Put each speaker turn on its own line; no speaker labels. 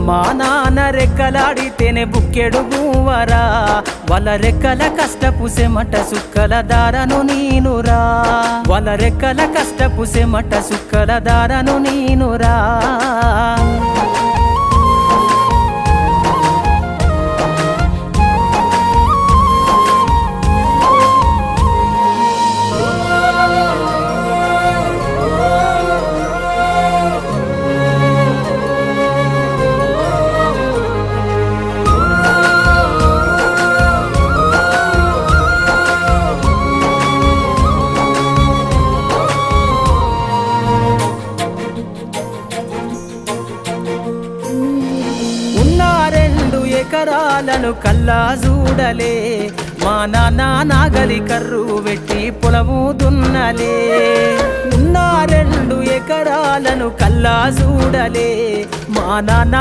మా నాన్న రెక్కలాడితేనే బుక్కెడు గువ్వరా వాళ్ళ రెక్కల కష్టపు సెమట సుక్కల దారను నీనురా వాళ్ళ రెక్కల కష్టపు సెమట సుక్కల దారను నీనురా ఎకరాలను కల్లా చూడలే మా నాన్న నాగలి కర్రు వెట్టి పొలము దున్నలే ఉన్న 2 ఎకరాలను కల్లా చూడలే మా నాన్న